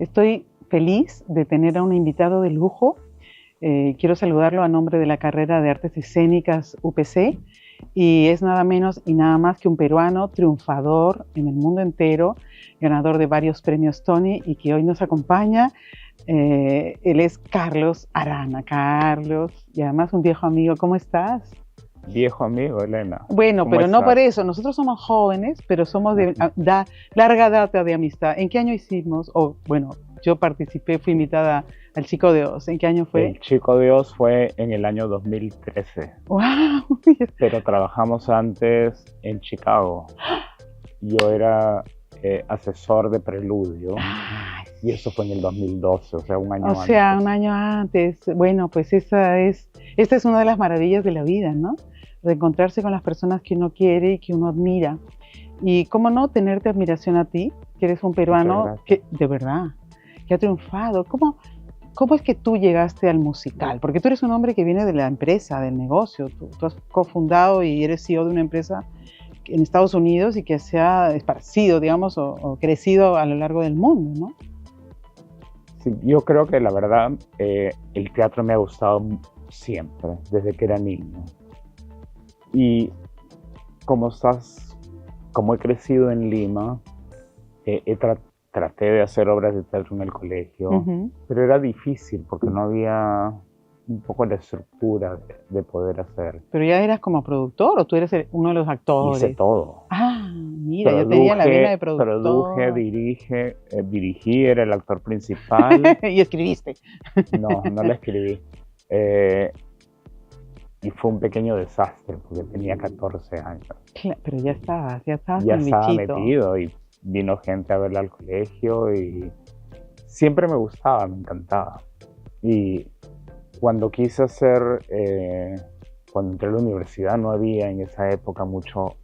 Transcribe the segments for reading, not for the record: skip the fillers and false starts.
Estoy feliz de tener a un invitado de lujo. Quiero saludarlo a nombre de la carrera de Artes Escénicas UPC y es nada menos y nada más que un peruano triunfador en el mundo entero, ganador de varios premios Tony y que hoy nos acompaña. Él es Carlos Arana. Carlos, y además un viejo amigo. ¿Cómo estás? Viejo amigo, Elena. Bueno, ¿Cómo pero no por estás? eso. Nosotros somos jóvenes, pero somos de larga data de amistad. ¿En qué año hicimos? Bueno, yo participé, fui invitada al Chico de Oz. ¿En qué año fue? El Chico Dios fue en el año 2013, ¡Wow! pero trabajamos antes en Chicago. Yo era asesor de Preludio y eso fue en el 2012, o sea, un año antes. O sea, un año antes. Bueno, pues esta es una de las maravillas de la vida, ¿no? Reencontrarse con las personas que uno quiere y que uno admira. Y cómo no tenerte admiración a ti, que eres un peruano que, de verdad, que ha triunfado. ¿Cómo es que tú llegaste al musical? Porque tú eres un hombre que viene de la empresa, del negocio. Tú has cofundado y eres CEO de una empresa en Estados Unidos y que se ha esparcido, digamos, o crecido a lo largo del mundo, ¿no? Sí, yo creo que la verdad el teatro me ha gustado siempre, desde que era niño. Y como he crecido en Lima, traté de hacer obras de teatro en el colegio, pero era difícil porque no había un poco la estructura de poder hacer. ¿Pero ya eras como productor o tú eres uno de los actores? Hice todo. Ah, mira, yo tenía la vena de productor. Produje, dirigí, era el actor principal. ¿Y escribiste? No la escribí. Y fue un pequeño desastre porque tenía 14 años. Claro, pero ya estaba estaba metido y vino gente a verla al colegio y siempre me gustaba, me encantaba. Y cuando quise hacer, cuando entré a la universidad no había en esa época mucho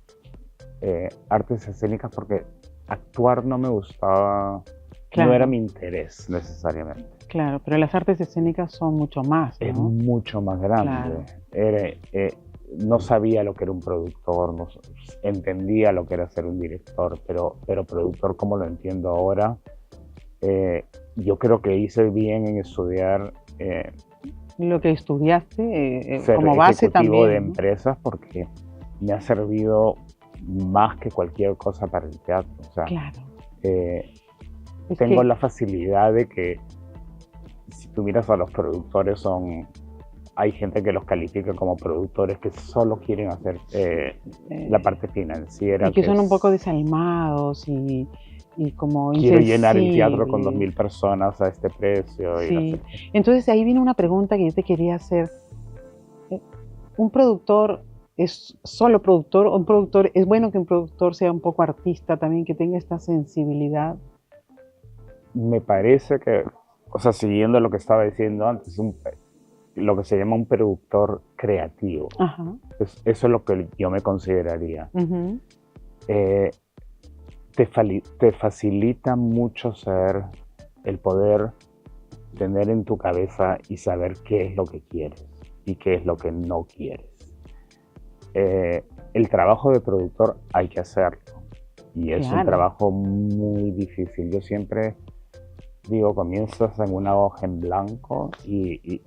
artes escénicas porque actuar no me gustaba, claro. No era mi interés necesariamente. Claro, pero las artes escénicas son mucho más, ¿no? Es mucho más grande. Claro. No sabía lo que era un productor, no entendía lo que era ser un director, pero productor como lo entiendo ahora, yo creo que hice bien en estudiar lo que estudiaste ser como base también, de ¿no? empresas porque me ha servido más que cualquier cosa para el teatro. O sea, claro. Tengo la facilidad de que si tú miras a los productores hay gente que los califica como productores que solo quieren hacer la parte financiera. Y que son un poco desalmados y como quiero llenar el teatro con 2.000 personas a este precio. Sí. Entonces ahí viene una pregunta que yo te quería hacer. ¿Un productor es solo productor o un productor, es bueno que un productor sea un poco artista también, que tenga esta sensibilidad? Me parece que, o sea, siguiendo lo que estaba diciendo antes, lo que se llama un productor creativo. Ajá. Eso es lo que yo me consideraría. Uh-huh. Te facilita mucho el poder tener en tu cabeza y saber qué es lo que quieres y qué es lo que no quieres. El trabajo de productor hay que hacerlo y es un trabajo muy difícil. Yo siempre digo, comienzas en una hoja en blanco y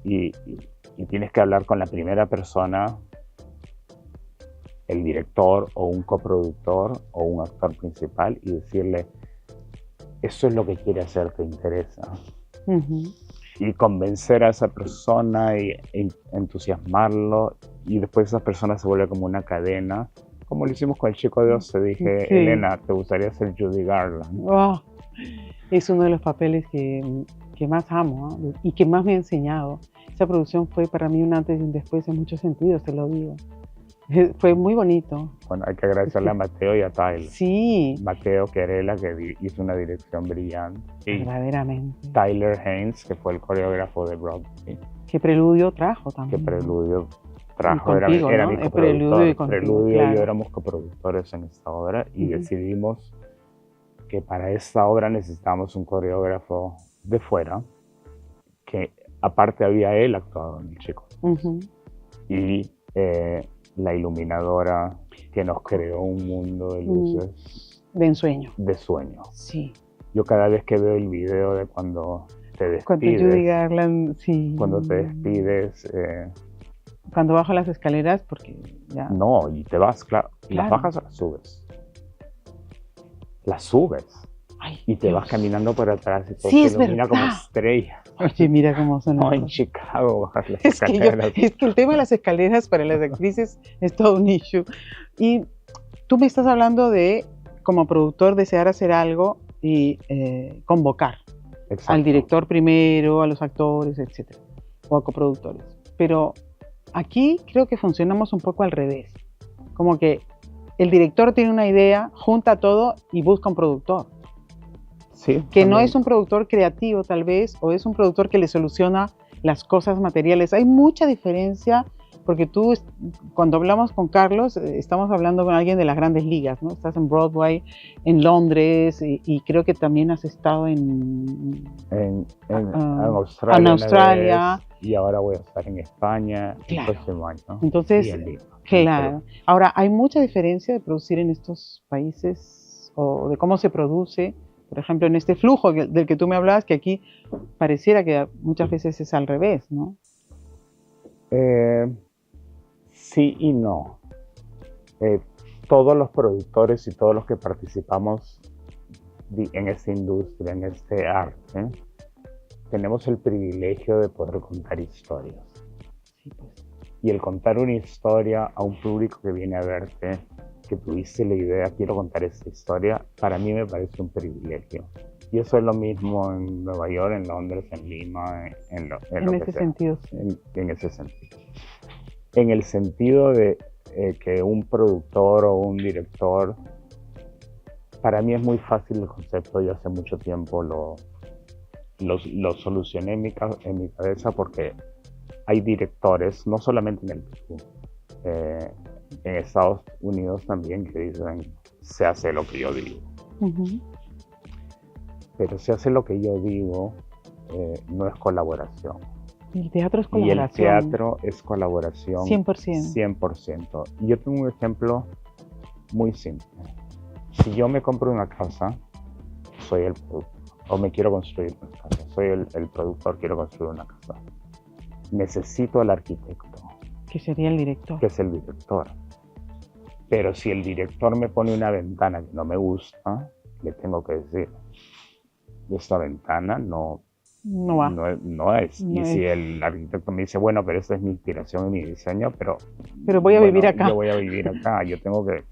tienes que hablar con la primera persona, el director o un coproductor o un actor principal y decirle, eso es lo que quiere hacer, ¿te interesa? Uh-huh. Y convencer a esa persona y entusiasmarlo y después esa persona se vuelve como una cadena, como lo hicimos con el Chico de Oz. Te dije, sí. Elena, ¿te gustaría ser Judy Garland? Oh. Es uno de los papeles que más amo, ¿eh? Y que más me ha enseñado. Esa producción fue para mí un antes y un después en muchos sentidos, te lo digo. Fue muy bonito. Bueno, hay que agradecerle a Mateo y a Tyler. Sí. Mateo Querela, que hizo una dirección brillante. Verdaderamente. Tyler Haynes, que fue el coreógrafo de Broadway. Que Preludio trajo también. Que Preludio trajo, contigo, era ¿no? mi coproductor. Preludio y yo éramos coproductores en esta obra y decidimos que para esta obra necesitábamos un coreógrafo de fuera, que aparte había él actuado en el Chico. Uh-huh. Y la iluminadora que nos creó un mundo de luces. De ensueño. De sueño. Sí. Yo cada vez que veo el video de cuando te Cuando Judy despides, Garland, sí. cuando te despides, Cuando bajo las escaleras, porque ya... no, y te vas, claro, las Claro. bajas o las subes. Las subes Ay, y te Dios. vas caminando por atrás y todo Sí, se es ilumina como verdad. estrella. Oye, mira cómo son las No, en cosas. Chicago bajas las Es que, escaleras. es que el tema de las escaleras para las actrices es todo un issue. Y tú me estás hablando de, como productor, desear hacer algo y convocar Exacto. al director primero, a los actores, etcétera, o a coproductores. Pero aquí creo que funcionamos un poco al revés. Como que el director tiene una idea, junta todo y busca un productor. Sí, Que no también. es un productor creativo tal vez, o es un productor que le soluciona las cosas materiales. Hay mucha diferencia, porque tú, cuando hablamos con Carlos, estamos hablando con alguien de las grandes ligas, ¿no? Estás en Broadway, en Londres, y creo que también has estado en Australia, en Australia. Vez, y ahora voy a estar en España Claro. el próximo año. Entonces, y en Lima, claro. Ahora, hay mucha diferencia de producir en estos países o de cómo se produce. Por ejemplo, en este flujo del que tú me hablabas, que aquí pareciera que muchas veces es al revés, ¿no? Sí y no. Todos los productores y todos los que participamos en esta industria, en este arte, tenemos el privilegio de poder contar historias. Sí, pues. Y el contar una historia a un público que viene a verte, que tuviste la idea, quiero contar esta historia, para mí me parece un privilegio. Y eso es lo mismo en Nueva York, en Londres, en Lima, en ese sentido. Sí. En ese sentido. En el sentido de que un productor o un director, para mí es muy fácil el concepto, yo hace mucho tiempo lo solucioné en mi cabeza, porque hay directores, no solamente en el Perú, en Estados Unidos también, que dicen, se hace lo que yo digo. Pero se hace lo que yo digo, no es colaboración. El teatro es colaboración. Y el teatro es colaboración 100%. 100%. Y yo tengo un ejemplo muy simple. Si yo me compro una casa, soy el productor. O me quiero construir una casa, soy el productor, quiero construir una casa. Necesito al arquitecto. Que sería el director. Que es el director. Pero si el director me pone una ventana que no me gusta, le tengo que decir, esta ventana no va. No es. Y si el arquitecto me dice, bueno, pero esta es mi inspiración y mi diseño, pero voy a vivir acá. Yo voy a vivir acá, yo tengo que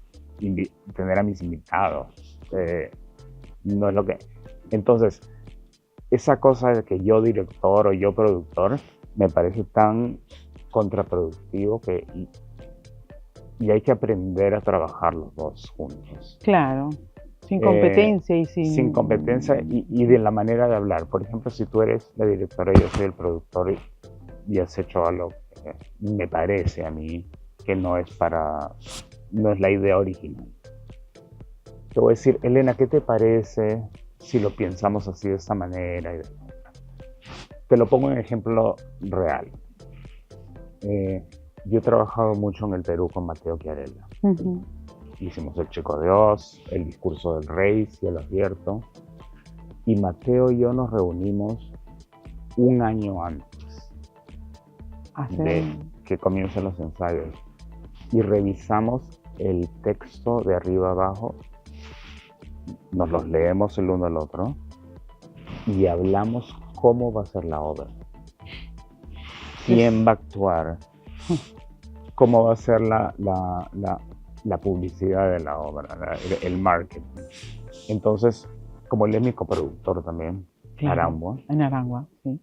tener a mis invitados. No es lo que... Entonces, esa cosa de que yo director o yo productor me parece tan contraproductivo que y hay que aprender a trabajar los dos juntos. Claro, sin competencia y sin competencia y de la manera de hablar. Por ejemplo, si tú eres la directora y yo soy el productor y has hecho algo que me parece a mí que no es la idea original. Te voy a decir, Elena, ¿qué te parece si lo pensamos así de esta manera? Te lo pongo en ejemplo real. Yo he trabajado mucho en el Perú con Mateo Chiarella. Hicimos El Chico de Oz, El Discurso del Rey, Cielo Abierto. Y Mateo y yo nos reunimos un año antes de que comiencen los ensayos. Y revisamos el texto de arriba abajo, nos los leemos el uno al otro y hablamos cómo va a ser la obra. ¿Quién va a actuar? ¿Cómo va a ser la publicidad de la obra, el marketing? Entonces, como él es mi coproductor también, claro, Arangua. En Arangua, sí.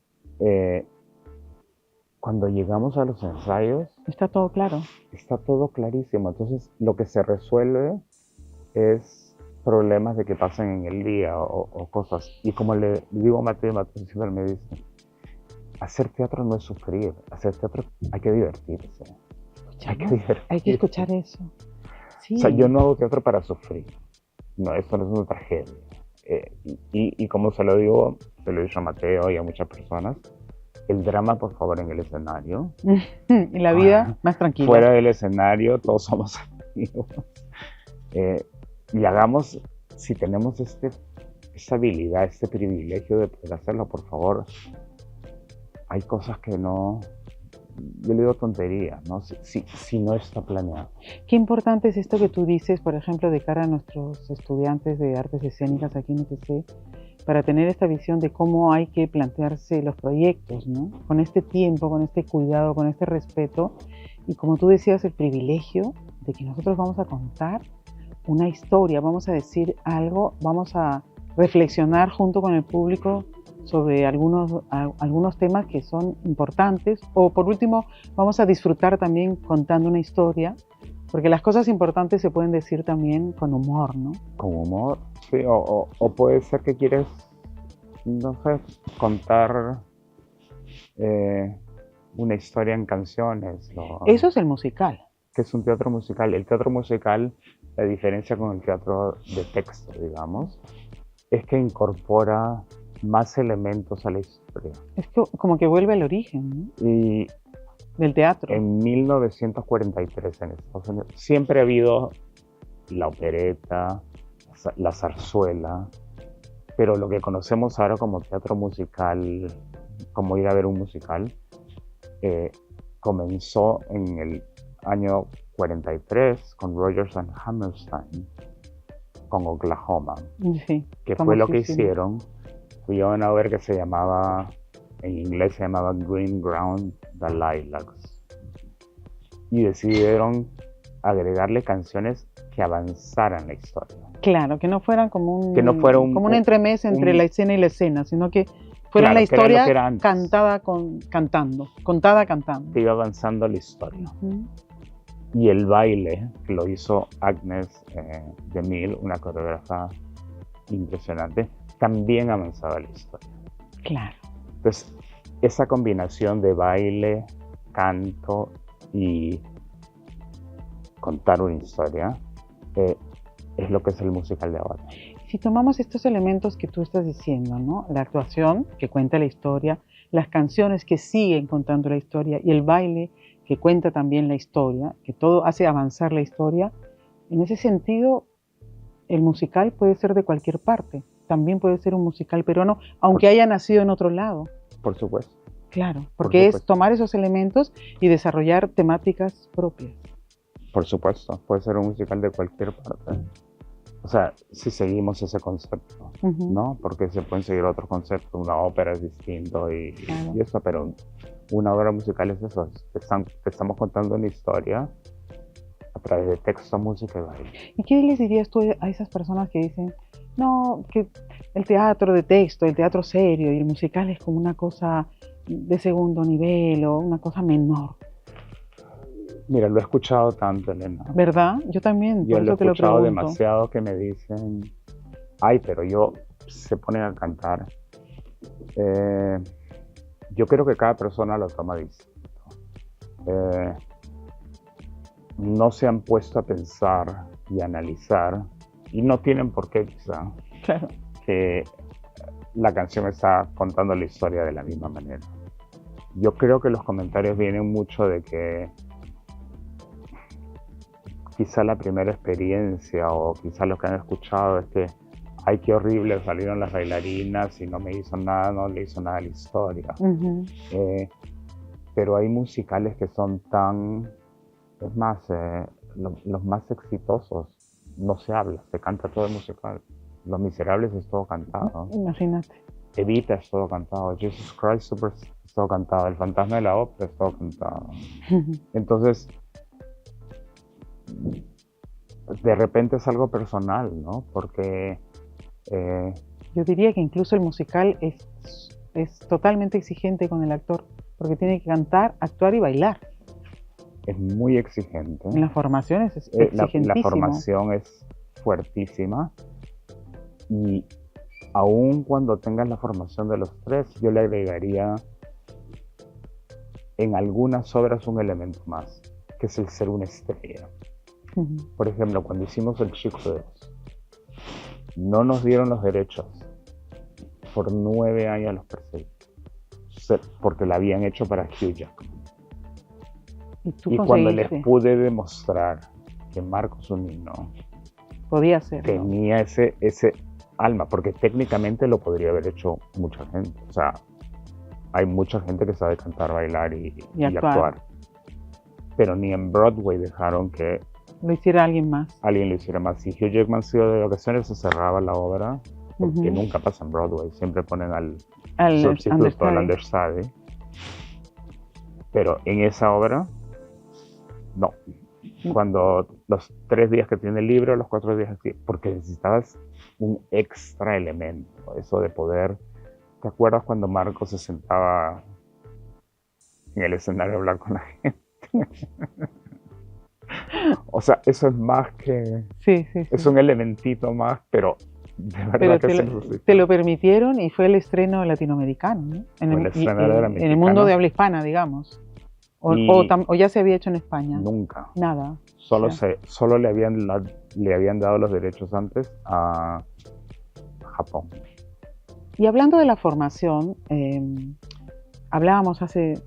Cuando llegamos a los ensayos... Está todo claro. Está todo clarísimo. Entonces, lo que se resuelve es problemas de que pasen en el día o cosas. Y como le digo a Mateo siempre me dice, hacer teatro no es sufrir, hacer teatro hay que divertirse. Hay que escuchar eso. Sí. O sea, yo no hago teatro para sufrir. No, esto no es una tragedia. Y como se lo digo, se lo he dicho a Mateo y a muchas personas, el drama, por favor, en el escenario. Y la vida más tranquila. Fuera del escenario, todos somos amigos. Y hagamos, si tenemos esa habilidad, ese privilegio de poder hacerlo, por favor. Hay cosas que no, yo le digo tonterías, ¿no? Si no está planeado. Qué importante es esto que tú dices, por ejemplo, de cara a nuestros estudiantes de artes escénicas aquí en UTC, para tener esta visión de cómo hay que plantearse los proyectos, ¿no? Con este tiempo, con este cuidado, con este respeto y, como tú decías, el privilegio de que nosotros vamos a contar una historia, vamos a decir algo, vamos a reflexionar junto con el público sobre algunos temas que son importantes, o por último vamos a disfrutar también contando una historia, porque las cosas importantes se pueden decir también con humor, ¿no? Con humor, sí, o puede ser que quieres, no sé, contar una historia en canciones. Eso es el musical. Que es un teatro musical. El teatro musical, la diferencia con el teatro de texto, digamos, es que incorpora más elementos a la historia. Es como que vuelve al origen, ¿no? Y del teatro. En 1943 en Estados Unidos siempre ha habido la opereta, la zarzuela, pero lo que conocemos ahora como teatro musical, como ir a ver un musical, comenzó en el año 43 con Rodgers and Hammerstein, con Oklahoma, sí, que fue lo que hicieron. Fui a una obra que se llamaba, en inglés se llamaba Green Ground, The Lilacs, y decidieron agregarle canciones que avanzaran la historia. Claro, que no fueran como un entremés entre la escena y la escena, sino que fuera la historia contada cantando. Que iba avanzando la historia. Y el baile, que lo hizo Agnes de Mille, una coreógrafa impresionante, también avanzaba la historia. Claro. Entonces, esa combinación de baile, canto y contar una historia es lo que es el musical de ahora. Si tomamos estos elementos que tú estás diciendo, ¿no? La actuación que cuenta la historia, las canciones que siguen contando la historia y el baile que cuenta también la historia, que todo hace avanzar la historia, en ese sentido el musical puede ser de cualquier parte. También puede ser un musical peruano, aunque haya nacido en otro lado. Por supuesto. Claro, porque es tomar esos elementos y desarrollar temáticas propias. Por supuesto, puede ser un musical de cualquier parte. O sea, si seguimos ese concepto, ¿no? Porque se pueden seguir otros conceptos, una ópera es distinto y eso, pero una obra musical es eso, te estamos contando una historia a través de texto, música y baile. ¿Y qué les dirías tú a esas personas que dicen, no, que el teatro de texto, el teatro serio y el musical es como una cosa de segundo nivel o una cosa menor? Mira, lo he escuchado tanto, Elena. ¿Verdad? Yo también, yo lo he escuchado demasiado, que me dicen, ay, pero se ponen a cantar. Yo creo que cada persona lo toma distinto. No se han puesto a pensar y analizar, y no tienen por qué quizá, claro, que la canción está contando la historia de la misma manera. Yo creo que los comentarios vienen mucho de que quizá la primera experiencia o quizá lo que han escuchado es que ay, qué horrible, salieron las bailarinas y no me hizo nada, no le hizo nada a la historia. Pero hay musicales que son tan, es más, los más exitosos no se habla, se canta todo el musical. Los Miserables es todo cantado. Imagínate. Evita es todo cantado, Jesus Christ Super es todo cantado, El Fantasma de la Ópera es todo cantado. Entonces, de repente es algo personal, ¿no? Porque yo diría que incluso el musical es totalmente exigente con el actor, porque tiene que cantar, actuar y bailar. Es muy exigente. En las formaciones es exigentísimo. La formación es fuertísima, y aun cuando tengas la formación de los tres, yo le agregaría en algunas obras un elemento más, que es el ser una estrella. Por ejemplo, cuando hicimos El Chico de Oz, no nos dieron los derechos. Por 9 años los perseguí, porque la habían hecho para Hugh Jackman. Y cuando les pude demostrar que Marcos Zunino podía hacerlo, tenía alma, porque técnicamente lo podría haber hecho mucha gente. O sea, hay mucha gente que sabe cantar, bailar y actuar. Pero ni en Broadway dejaron que lo hiciera alguien más. Alguien lo hiciera más. Si Hugh Jackman se iba de vacaciones, se cerraba la obra, porque nunca pasa en Broadway, siempre ponen al sustituto, al understudy. Pero en esa obra, no. Cuando los 3 días que tiene el libro, los 4 días que... Porque necesitabas un extra elemento, eso de poder... ¿Te acuerdas cuando Marco se sentaba en el escenario a hablar con la gente? O sea, eso es más que... Sí. Es un elementito más, pero de verdad pero te lo permitieron y fue el estreno latinoamericano, ¿no? En el mundo de habla hispana, digamos. O ya se había hecho en España. Nunca. Nada. Solo le habían dado los derechos antes a Japón. Y hablando de la formación, hablábamos hace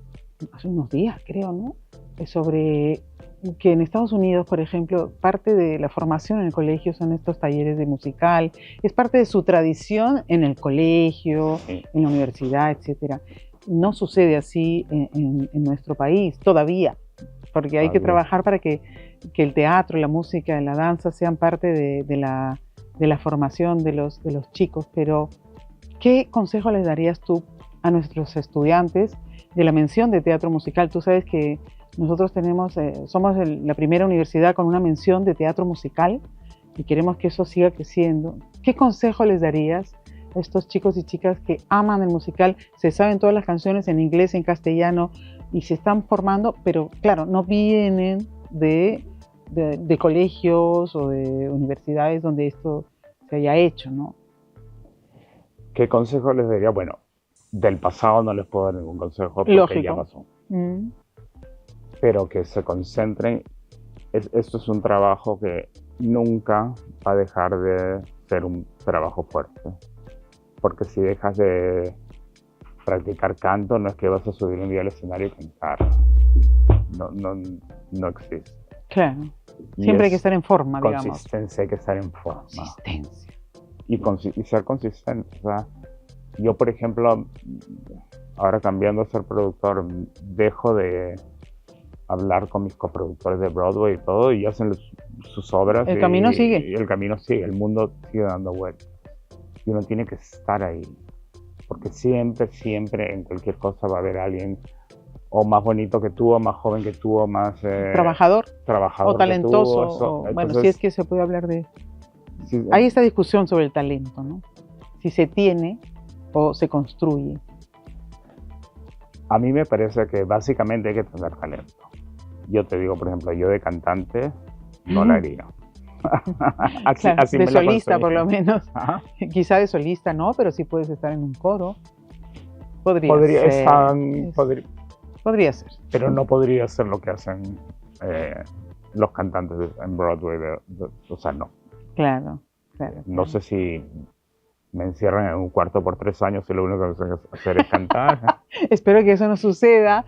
unos días, creo, ¿no? Sobre que en Estados Unidos, por ejemplo, parte de la formación en el colegio son estos talleres de musical, es parte de su tradición en el colegio, en la universidad, etcétera. No sucede así en nuestro país todavía, porque hay que trabajar para que el teatro, la música, la danza sean parte de la formación de los chicos. Pero, ¿qué consejo les darías tú a nuestros estudiantes de la mención de teatro musical? Tú sabes que nosotros somos la primera universidad con una mención de teatro musical y queremos que eso siga creciendo. ¿Qué consejo les darías a estos chicos y chicas que aman el musical, se saben todas las canciones en inglés, en castellano y se están formando, pero claro, no vienen de colegios o de universidades donde esto se haya hecho, ¿no? ¿Qué consejo les daría? Bueno, del pasado no les puedo dar ningún consejo porque ya pasó. Pero que se concentren. Esto es un trabajo que nunca va a dejar de ser un trabajo fuerte. Porque si dejas de practicar canto, no es que vas a subir un día al escenario y cantar. No existe. Claro. Siempre hay que estar en forma, digamos. Consistencia, hay que estar en forma. Consistencia. Y ser consistente. O sea, yo, por ejemplo, ahora cambiando a ser productor, dejo de hablar con mis coproductores de Broadway y todo, y hacen sus obras. El camino sigue. Y el camino sigue, el mundo sigue dando vueltas. Y uno tiene que estar ahí, porque siempre, en cualquier cosa va a haber alguien o más bonito que tú, o más joven que tú, o más... trabajador o talentoso. Bueno, si es que se puede hablar de... Sí, hay esta discusión sobre el talento, ¿no? Si se tiene o se construye. A mí me parece que básicamente hay que tener talento. Yo te digo, por ejemplo, yo de cantante no la haría. Así de solista, por lo menos. Ajá. Quizá de solista no, pero sí puedes estar en un coro. Podría ser. Pero no podría ser lo que hacen los cantantes en Broadway. O sea, no. Claro. No sé si me encierran en un cuarto por 3 años y lo único que tengo que hacer es cantar. Espero que eso no suceda.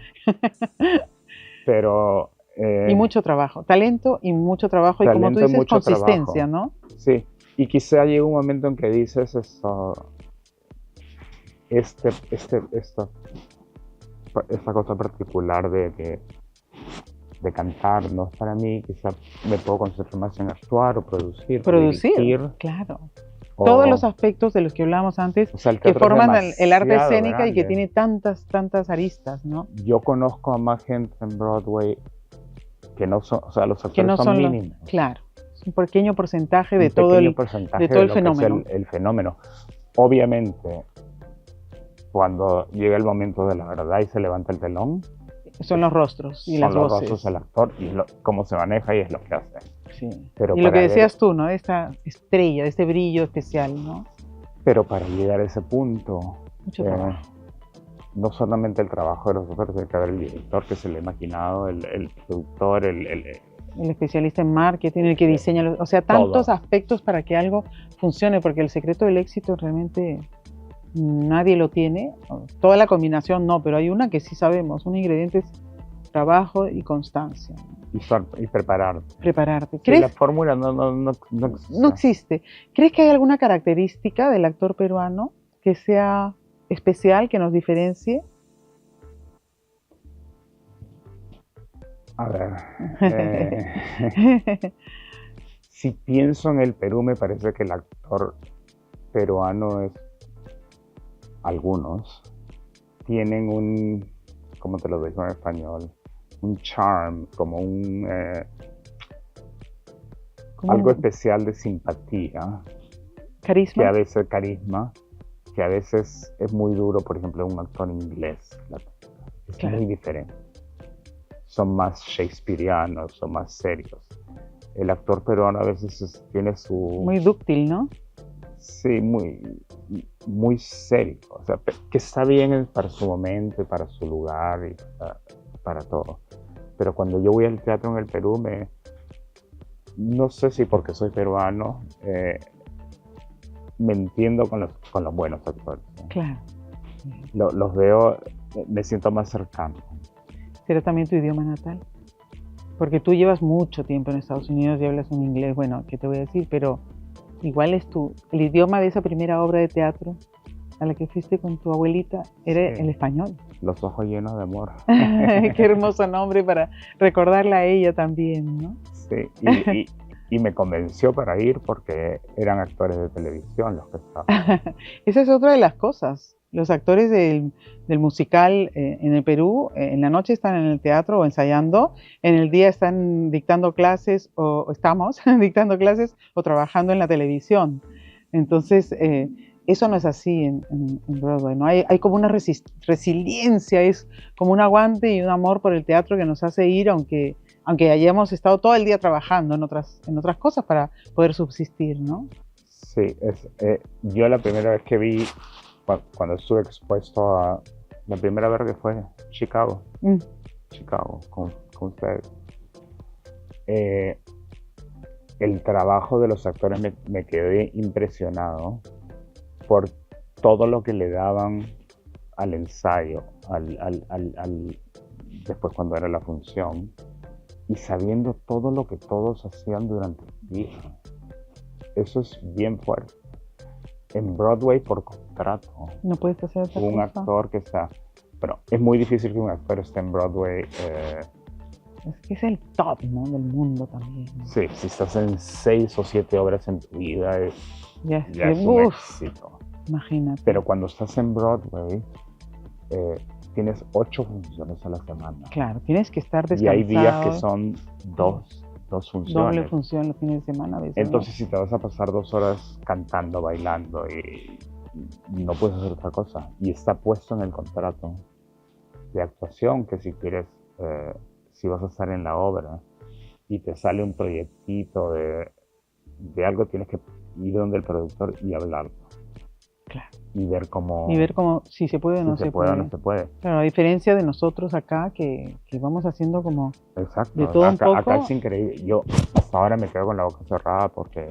Pero... y mucho trabajo, talento y mucho trabajo, y como tú dices, consistencia, trabajo, ¿no? Sí, y quizá llegue un momento en que dices esta cosa particular de cantar no es para mí, quizá me puedo concentrar más en actuar o producir, dirigir, claro. Todos los aspectos de los que hablábamos antes, o sea, que forman el arte escénica grande. Y que tiene tantas aristas, ¿no? Yo conozco a más gente en Broadway que no son, o sea, los actores son mínimos. Claro, es un pequeño porcentaje de todo el fenómeno. El fenómeno. Obviamente, cuando llega el momento de la verdad y se levanta el telón, son los rostros y las voces. Son los rostros del actor y cómo se maneja y es lo que hace. Sí. Pero y lo que decías tú, ¿no? Esta estrella, este brillo especial, ¿no? Pero para llegar a ese punto, mucho trabajo. No solamente el trabajo de los actores, tiene que haber el director que se le ha imaginado, el productor, el especialista en marketing, el que diseña, o sea, tantos aspectos para que algo funcione, porque el secreto del éxito realmente nadie lo tiene. Toda la combinación no, pero hay una que sí sabemos, un ingrediente es trabajo y constancia, ¿no? Y prepararte. Prepararte. Sí, ¿Crees? la fórmula no No existe. existe. ¿Crees que hay alguna característica del actor peruano que sea especial, que nos diferencie? A ver, si pienso en el Perú, me parece que el actor peruano algunos tienen ¿cómo te lo digo en español? Un charm, como algo especial de simpatía, Carisma. que a veces carisma, que a veces es muy duro, por ejemplo, un actor inglés. Es Claro. muy diferente. Son más shakespearianos, son más serios. El actor peruano a veces tiene su... Muy dúctil, ¿no? Sí, muy serio. O sea, que está bien para su momento, para su lugar y para todo. Pero cuando yo voy al teatro en el Perú, no sé si porque soy peruano, me entiendo con los buenos actores, ¿no? Claro. Los veo, me siento más cercano. ¿Será también tu idioma natal? Porque tú llevas mucho tiempo en Estados Unidos y hablas un inglés, bueno, ¿qué te voy a decir? Pero igual es el idioma de esa primera obra de teatro a la que fuiste con tu abuelita, era Sí. el español. Los ojos llenos de amor. Qué hermoso nombre para recordarla a ella también, ¿no? Sí, y me convenció para ir porque eran actores de televisión los que estaban. Esa es otra de las cosas. Los actores del musical en el Perú, en la noche están en el teatro o ensayando, en el día están dictando clases o estamos dictando clases o trabajando en la televisión. Entonces, eso no es así en Broadway, ¿no? Hay como una resiliencia, es como un aguante y un amor por el teatro que nos hace ir, aunque hayamos estado todo el día trabajando en otras cosas para poder subsistir, ¿no? Sí, yo la primera vez que vi, cuando estuve expuesto la primera vez que fue Chicago, con ustedes, el trabajo de los actores me quedé impresionado por todo lo que le daban al ensayo, después cuando era la función, y sabiendo todo lo que todos hacían durante el día. Eso es bien fuerte. En Broadway, por contrato, no puedes hacer otra un cosa. actor que está... Pero es muy difícil que un actor esté en Broadway. Es que es el top, ¿no? Del mundo también. Sí, si estás en 6 o 7 obras en tu vida, ya es un éxito. Imagínate. Pero cuando estás en Broadway, tienes 8 funciones a la semana. Claro, tienes que estar descansado. Y hay días que son dos funciones. Doble función los fines de semana a veces. Entonces, si te vas a pasar 2 horas cantando, bailando y no puedes hacer otra cosa. Y está puesto en el contrato de actuación que si quieres, si vas a estar en la obra y te sale un proyectito de algo, tienes que ir donde el productor y hablarlo. Claro. Y ver cómo si se puede o no se puede. no se puede. Claro, a diferencia de nosotros acá, que vamos haciendo como exacto, de todo un poco. Acá es increíble. Yo hasta ahora me quedo con la boca cerrada porque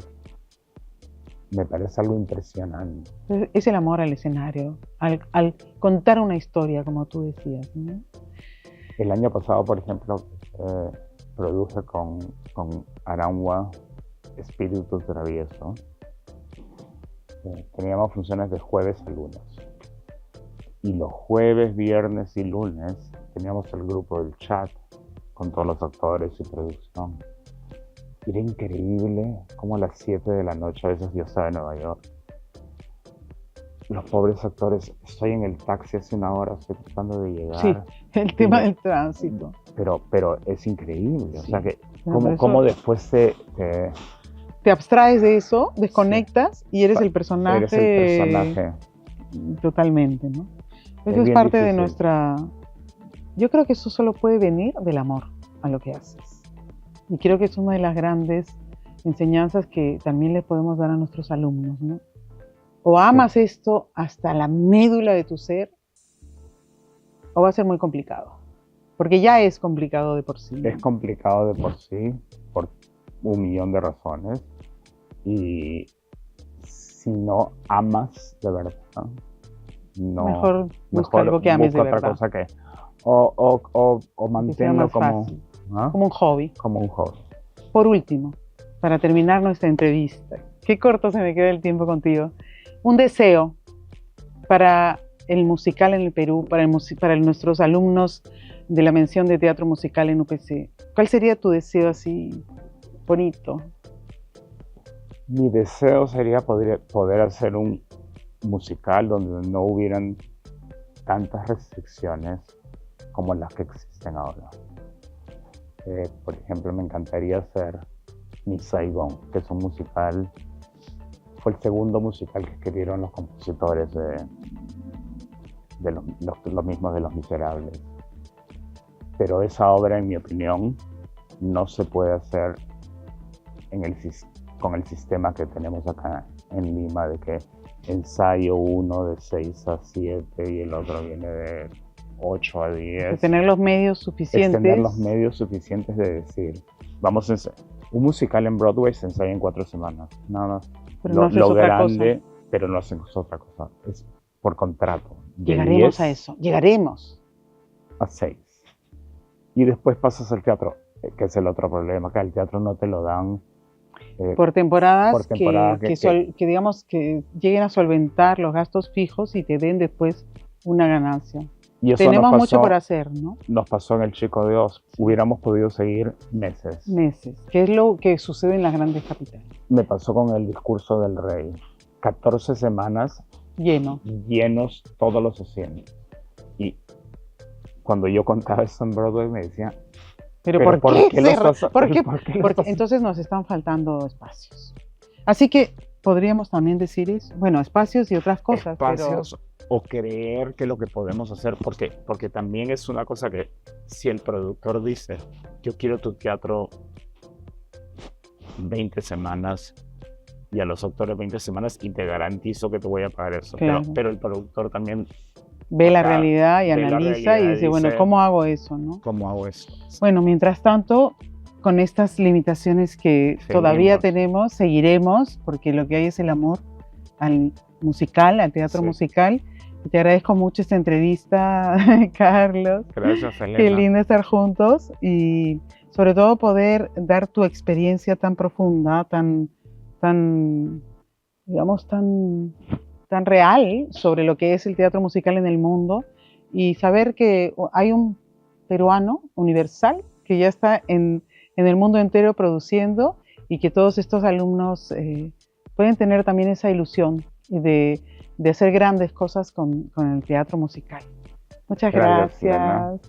me parece algo impresionante. Es el amor al escenario, al contar una historia, como tú decías, ¿no? El año pasado, por ejemplo, produje con Aranwa Espíritu Travieso. Teníamos funciones de jueves a lunes. Y los jueves, viernes y lunes teníamos el grupo del chat con todos los actores y producción. Era increíble como a las 7 de la noche, a veces yo estaba en Nueva York. Los pobres actores, estoy en el taxi hace 1 hora, estoy tratando de llegar. Sí, el tema del tránsito. Pero es increíble, sí. O sea que como después te abstraes de eso, desconectas y eres el personaje. Eres el personaje. Totalmente, ¿no? Eso es parte de nuestra... Yo creo que eso solo puede venir del amor a lo que haces. Y creo que es una de las grandes enseñanzas que también le podemos dar a nuestros alumnos, ¿no? O amas esto hasta la médula de tu ser, o va a ser muy complicado. Porque ya es complicado de por sí. Es complicado de por sí, por 1.000.000 de razones. Y si no amas de verdad, mejor busca algo que ames de verdad. Otra cosa o Que sea manténlo más como, fácil, ¿ah? como un hobby. Como un hobby. Por último, para terminar nuestra entrevista, qué corto se me queda el tiempo contigo, un deseo para el musical en el Perú, para nuestros alumnos de la mención de teatro musical en UPC. ¿Cuál sería tu deseo así bonito? Mi deseo sería poder hacer un musical donde no hubieran tantas restricciones como las que existen ahora. Por ejemplo, me encantaría hacer Miss Saigon, que es un musical, fue el segundo musical que escribieron los compositores de los mismos de Los Miserables. Pero esa obra, en mi opinión, no se puede hacer con el sistema que tenemos acá en Lima, de que ensayo uno de 6 a 7 y el otro viene de 8 a 10. De tener los medios suficientes. Es tener los medios suficientes de decir, vamos a un musical en Broadway se ensaya en 4 semanas, nada más. Pero no haces otra grande, cosa. pero no hacemos otra cosa, es por contrato. Llegaremos a eso, llegaremos. A 6. Y después pasas al teatro, que es el otro problema, que al teatro no te lo dan por temporadas, que digamos que lleguen a solventar los gastos fijos y te den después una ganancia. Y eso tenemos mucho por hacer, ¿no? Nos pasó en El Chico de Oz. Hubiéramos podido seguir meses. Meses, que es lo que sucede en las grandes capitales. Me pasó con El Discurso del Rey. 14 semanas llenos todos los asientos. Y cuando yo contaba eso en Broadway me decía, ¿Pero por qué? Porque entonces nos están faltando espacios. Así que podríamos también decir eso. Bueno, espacios y otras cosas. Espacios o creer que lo que podemos hacer, porque también es una cosa que si el productor dice, yo quiero tu teatro 20 semanas y a los actores 20 semanas y te garantizo que te voy a pagar eso. Claro. Pero el productor también ve la realidad y analiza y dice, bueno, ¿cómo hago eso, no? ¿Cómo hago eso? Bueno, mientras tanto, con estas limitaciones que todavía tenemos, seguiremos, porque lo que hay es el amor al musical, al teatro musical. Y te agradezco mucho esta entrevista, Carlos. Gracias, Elena. Qué lindo estar juntos y sobre todo poder dar tu experiencia tan profunda, tan real sobre lo que es el teatro musical en el mundo y saber que hay un peruano universal que ya está en el mundo entero produciendo y que todos estos alumnos pueden tener también esa ilusión de hacer grandes cosas con el teatro musical. Muchas gracias.